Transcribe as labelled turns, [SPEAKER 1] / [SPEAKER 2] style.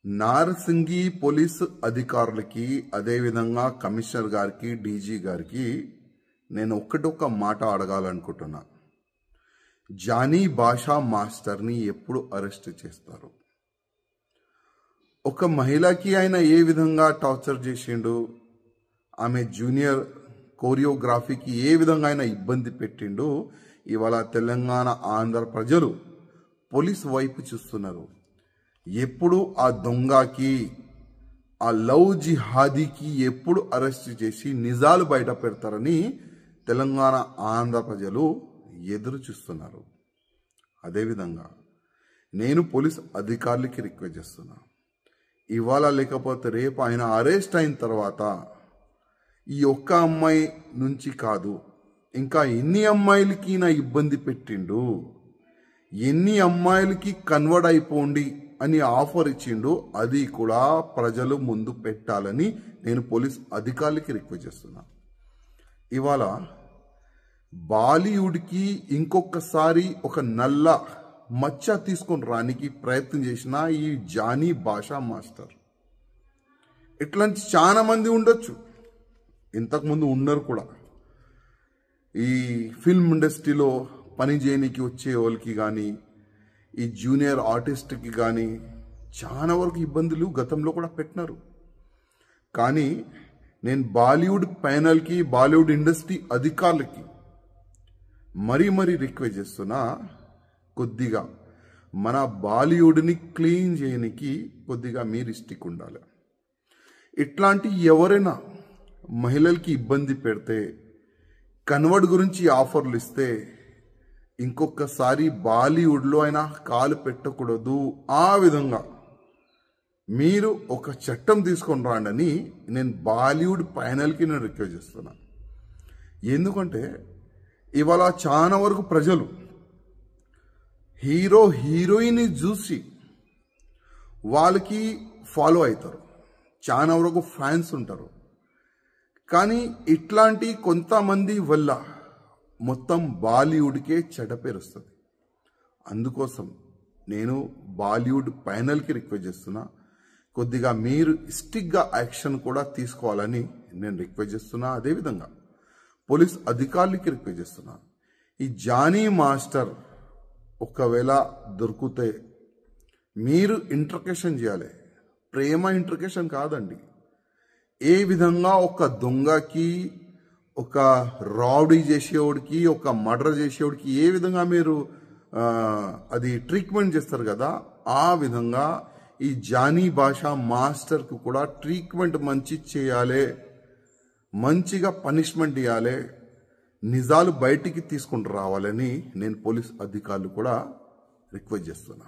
[SPEAKER 1] Narsingi police అధికారులకి అదే విధంగా కమిషనర్ గారికి డీజీ గారికి నేను ఒక్క మాట అడగాలనుకుంటున్నా. జానీ భాషా మాస్టర్ని ఎప్పుడు అరెస్ట్ చేస్తారు? ఒక మహిళకి ఆయన ఏ విధంగా టార్చర్ చేసిండు, ఆమె జూనియర్ కోరియోగ్రఫీకి ఏ విధంగా ఆయన ఇబ్బంది పెట్టిండు, ఇవాళ తెలంగాణ ఆంధ్ర ప్రజలు పోలీసు వైపు చూస్తున్నారు. ఎప్పుడు ఆ దొంగకి, ఆ లవ్ జిహాదీకి ఎప్పుడు అరెస్ట్ చేసి నిజాలు బయట పెడతారని తెలంగాణ ఆంధ్ర ప్రజలు ఎదురు చూస్తున్నారు. అదేవిధంగా నేను పోలీస్ అధికారులకి రిక్వెస్ట్ చేస్తున్నా, ఇవాళ లేకపోతే రేపు ఆయన అరెస్ట్ అయిన తర్వాత ఈ ఒక్క అమ్మాయి నుంచి కాదు, ఇంకా ఎన్ని అమ్మాయిలకి నా ఇబ్బంది పెట్టిండు, ఎన్ని అమ్మాయిలకి కన్వర్ట్ అయిపోండి అని ఆఫర్ ఇచ్చిండు, అది కూడా ప్రజలు ముందు పెట్టాలని నేను పోలీస్ అధికారులకి రిక్వెస్ట్ చేస్తున్నా. ఇవాళ బాలీవుడ్కి ఇంకొకసారి ఒక నల్ల మచ్చ తీసుకొని రానికి ప్రయత్నం చేసిన ఈ జానీ భాషా మాస్టర్, ఇట్లాంటి చాలా మంది ఉండొచ్చు, ఇంతకుముందు ఉన్నారు కూడా. ఈ ఫిల్మ్ ఇండస్ట్రీలో పని చేయడానికి వచ్చే వాళ్ళకి కానీ, ఈ జూనియర్ ఆర్టిస్ట్కి కానీ చాలా వరకు ఇబ్బందులు గతంలో కూడా పెట్టినారు. కానీ నేను బాలీవుడ్ ప్యానల్కి, బాలీవుడ్ ఇండస్ట్రీ అధికారులకి మరీ రిక్వెస్ట్ చేస్తున్నా, కొద్దిగా మన బాలీవుడ్ని క్లీన్ చేయడానికి కొద్దిగా మీరు స్టిక్ ఉండాలి. ఇట్లాంటి ఎవరైనా మహిళలకి ఇబ్బంది పెడితే, కన్వర్ట్ గురించి ఆఫర్లు ఇస్తే ఇంకొకసారి బాలీవుడ్లో అయినా కాలు పెట్టకూడదు. ఆ విధంగా మీరు ఒక చట్టం తీసుకొని రాండని నేను బాలీవుడ్ ప్యానల్కి నేను రిక్వెస్ట్ చేస్తున్నా. ఎందుకంటే ఇవాళ చాలా వరకు ప్రజలు హీరో హీరోయిన్ చూసి వాళ్ళకి ఫాలో అవుతారు, చాలా వరకు ఫ్యాన్స్ ఉంటారు. కానీ ఇట్లాంటి కొంతమంది వల్ల మొత్తం బాలీవుడ్కే చెడ్డ పేరు వస్తుంది. అందుకోసం నేను బాలీవుడ్ ప్యానల్కి రిక్వెస్ట్ చేస్తున్నా, కొద్దిగా మీరు స్టిక్గా యాక్షన్ కూడా తీసుకోవాలని నేను రిక్వెస్ట్ చేస్తున్నా. అదేవిధంగా పోలీస్ అధికారులకి రిక్వెస్ట్ చేస్తున్నా, ఈ జానీ మాస్టర్ ఒకవేళ దొరికితే మీరు ఇంట్రకేషన్ చేయాలి. ప్రేమ ఇంట్రకేషన్ కాదండి. ఏ విధంగా ఒక దొంగకి, ఒక రౌడీ చేసేవాడికి, ఒక మర్డర్ చేసేవాడికి ఏ విధంగా మీరు అది ట్రీట్మెంట్ చేస్తారు కదా, ఆ విధంగా ఈ జానీ భాషా మాస్టర్కు కూడా ట్రీట్మెంట్ మంచి చేయాలి, మంచిగా పనిష్మెంట్ ఇవ్వాలి, నిజాలు బయటికి తీసుకుని రావాలని నేను పోలీస్ అధికారులు కూడా రిక్వెస్ట్ చేస్తున్నా.